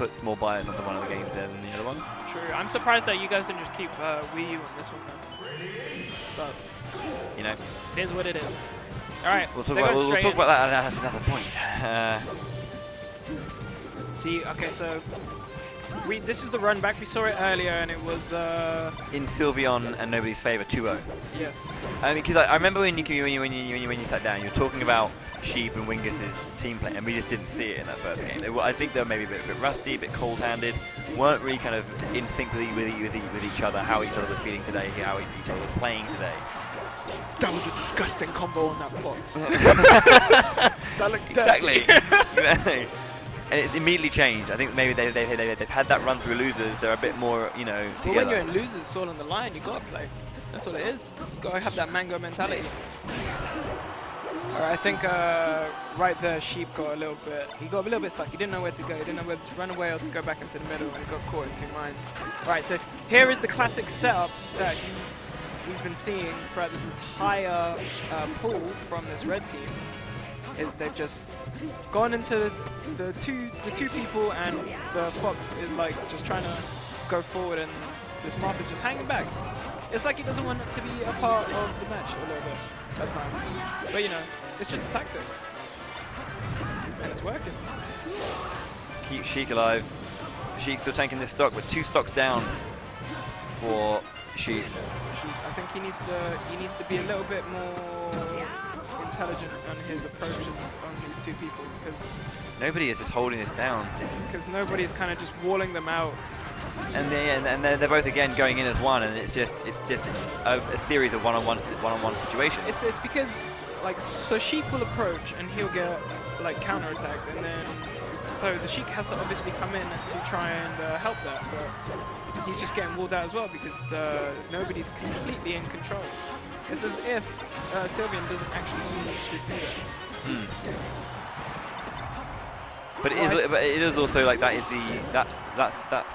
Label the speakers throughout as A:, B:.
A: puts more bias onto one of the games than the other ones.
B: True. I'm surprised that you guys didn't just keep Wii U on this one, but
A: You know,
B: it is what it is. All right,
A: we'll talk about that at another point.
B: See, okay, so this is the run back. We saw it earlier, and it was
A: in Sylveon and nobody's favour, 2-0.
B: Yes.
A: Because I remember when you sat down, you were talking about Sheep and Wingus's team play, and we just didn't see it in that first game. I think they were maybe a bit rusty, a bit cold-handed, weren't really kind of in sync with each other, how each other was feeling today, how each other was playing today.
B: That was a disgusting combo on that box. That looked
A: dirty.
B: Exactly.
A: And it immediately changed. I think maybe they've had that run through losers. They're a bit more, together.
B: Well, when you're in losers, it's all on the line. You gotta play. That's all it is. You gotta have that mango mentality. Alright, I think right there, Sheep got a little bit stuck. He didn't know where to go. He didn't know whether to run away or to go back into the middle, and he got caught in two minds. Alright, so here is the classic setup that we've been seeing throughout this entire pool from this red team. Is they've just gone into the two people, and the Fox is like just trying to go forward, and this Marth is just hanging back. It's like he doesn't want to be a part of the match a little bit at times. But it's just a tactic. And it's working.
A: Keep Sheik alive. Sheik's still tanking this stock, but 2 stocks down for Sheik.
B: I think he needs to be a little bit more intelligent on his approaches on these two people, because
A: nobody is just holding this down.
B: Because nobody's kind of just walling them out.
A: And they're both again going in as one, and it's just a series of one-on-one situations.
B: It's because so Sheik will approach and he'll get counter-attacked, and then so the Sheik has to obviously come in to try and help that, but he's just getting walled out as well because nobody's completely in control. It's as if Sylveon doesn't actually need to do it.
A: But it is also that's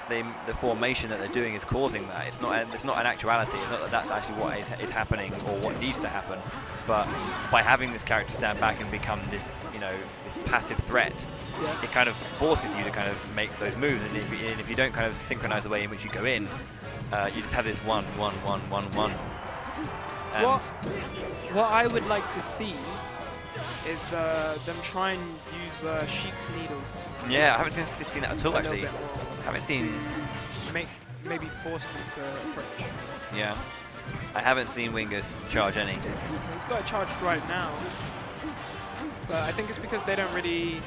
A: the formation that they're doing is causing that. It's not an actuality. It's not that that's actually what is happening or what needs to happen. But by having this character stand back and become this this passive threat, it kind of forces you to kind of make those moves. And if you don't kind of synchronize the way in which you go in, you just have this one. And
B: what I would like to see is them try and use Sheik's needles.
A: Yeah, I haven't seen that at all, actually. Haven't seen...
B: Maybe force them to approach.
A: Yeah. I haven't seen Wingus charge any.
B: He's got it charged right now. But I think it's because they don't really...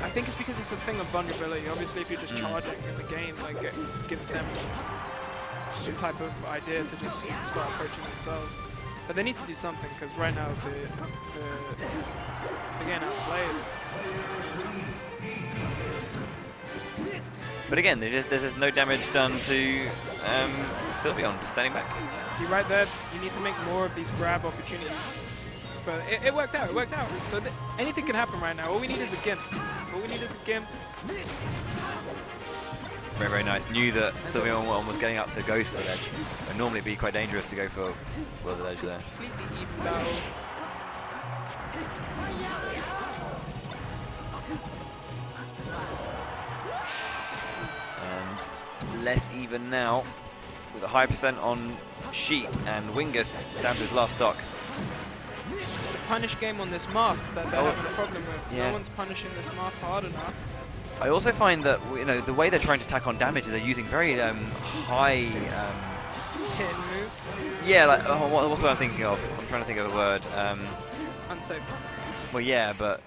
B: I think it's because it's a thing of vulnerability. Obviously, if you're just charging in the game, it gives them the type of idea to just start approaching themselves. But they need to do something, because right now they're getting outplayed.
A: But again, there's no damage done to Sylveon, just standing back.
B: See, right there, you need to make more of these grab opportunities. But it worked out, So anything can happen right now. All we need is a Gimp.
A: Very, very nice. Knew that Sylveon was getting up, so goes for the ledge. And normally it'd be quite dangerous to go for the ledge there.
B: Completely even battle.
A: And less even now, with a high percent on Sheep and Wingus down to his last stock.
B: It's the punish game on this Marth that they're having a problem with.
A: Yeah.
B: No one's punishing this Marth hard enough.
A: I also find that the way they're trying to tack on damage is they're using very high
B: hitting moves.
A: Yeah, what's what I'm thinking of? I'm trying to think of a word.
B: Unsafe.
A: Well, yeah, but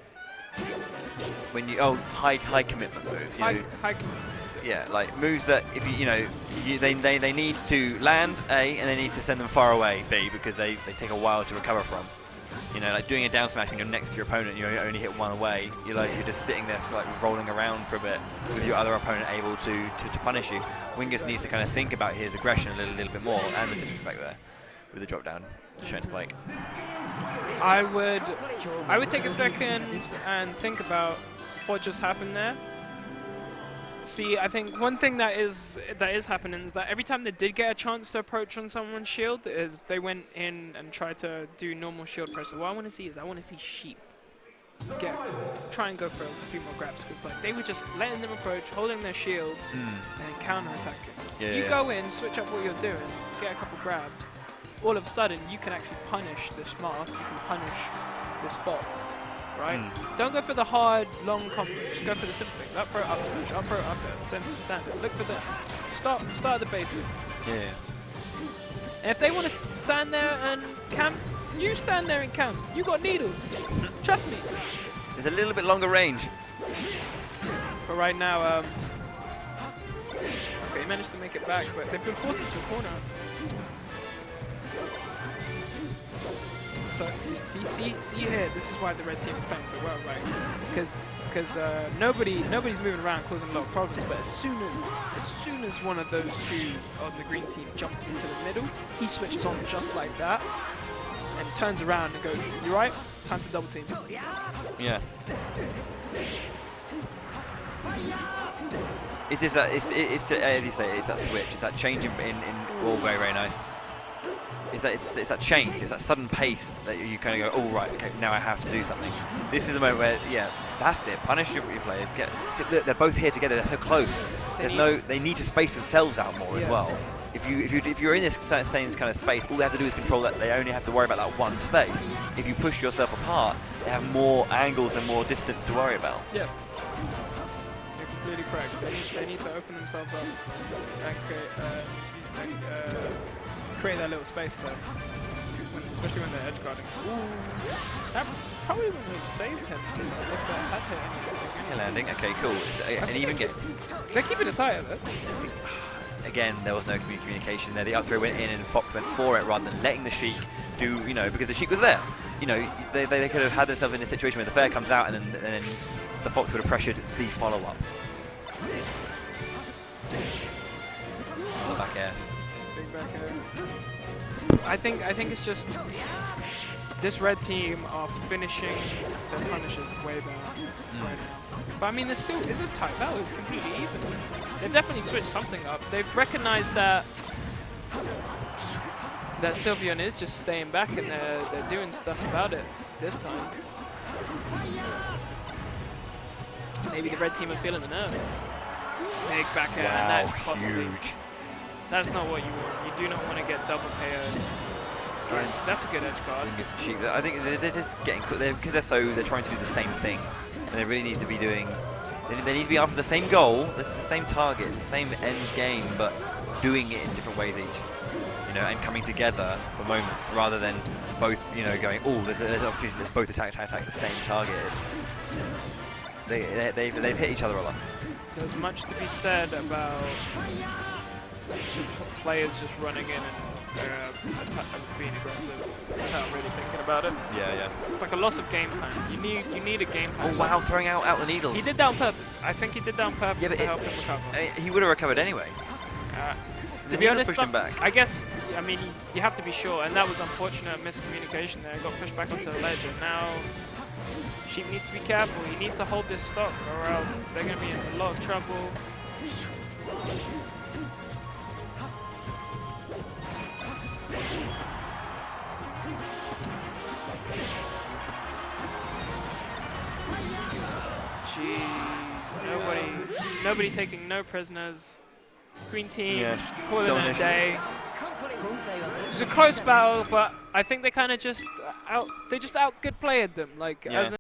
A: when you high commitment moves.
B: High commitment moves.
A: Yeah, like moves that if they need to land A and they need to send them far away B because they take a while to recover from. Like doing a down smash when you're next to your opponent and you only hit one away, you're just sitting there rolling around for a bit with your other opponent able to punish you. Wingus needs to kind of think about his aggression a little bit more and the disrespect there with the drop down, showing spike.
B: I would take a second and think about what just happened there. See, I think one thing that is happening is that every time they did get a chance to approach on someone's shield, is they went in and tried to do normal shield pressure. What I want to see is Sheep. try and go for a few more grabs, because like they were just letting them approach, holding their shield, and counter-attacking.
A: Yeah,
B: You go in, switch up what you're doing, get a couple grabs. All of a sudden, you can actually punish this Marth. You can punish this Fox, right? Don't go for the hard, long combo. Just go for the simple things. Up throw, up smash. Up throw, up air. Standard. Look for the start at the basics.
A: Yeah.
B: And if they want to stand there and camp, you stand there and camp. You got needles. Trust me.
A: There's a little bit longer range.
B: But right now, okay, he managed to make it back, but they've been forced into a corner. So see here. This is why the red team is playing so well, right? Because nobody's moving around, causing a lot of problems. But as soon as one of those two on the green team jumped into the middle, he switches on just like that and turns around and goes, "You right? Time to double team."
A: Yeah. It's just that as you say, it's that switch. It's that change in all very, very nice. It's that change. It's that sudden pace that you kind of go, oh right, okay, now I have to do something. This is the moment where, yeah, that's it. Punish your players. They're both here together. They're so close. They need to space themselves out more as well. If you're in this same kind of space, all they have to do is control that. They only have to worry about that one space. If you push yourself apart, they have more angles and more distance to worry about.
B: Yeah. You're completely correct. They need to open themselves up and create that little space there, especially when they're edge guarding. That probably wouldn't have saved him if they had hit anything.
A: Landing. Okay, cool. It's an even game.
B: They're keeping it tight though.
A: Again, there was no communication there. The up throw went in and Fox went for it rather than letting the Sheik do, because the Sheik was there. They could have had themselves in a situation where the fair comes out and then the Fox would have pressured the follow-up. Back air.
B: Big back air. I think it's just this red team are finishing their punishes way better right now. But I mean, it's a tight battle. It's completely even. They've definitely switched something up. They've recognized that Sylveon is just staying back, and they're doing stuff about it this time. Maybe the red team are feeling the nerves. Big back air, and that is costly.
A: Huge.
B: That's not what you want. You do not want to get double KO'd. Right. That's a good edge guard.
A: I think they're just getting because they're trying to do the same thing, and they really need to be doing. They need to be after the same goal. It's the same target, it's the same end game, but doing it in different ways each. And coming together for moments rather than both. Going. Oh, there's an opportunity. Let's both attack the same target. They've hit each other a lot.
B: There's much to be said about players just running in and being aggressive without really thinking about it.
A: Yeah.
B: It's like a loss of game plan. You need a game plan.
A: Oh wow, throwing out the needles.
B: He did that on purpose. I think he did that on purpose to help him recover.
A: He would have recovered anyway.
B: To be honest, I guess, you have to be sure, and that was unfortunate miscommunication there. He got pushed back onto the ledge, and now Sheep needs to be careful. He needs to hold this stock, or else they're going to be in a lot of trouble. Jeez, nobody taking no prisoners. Green team calling it a day. It was a close battle, but I think they kind of just out good played them.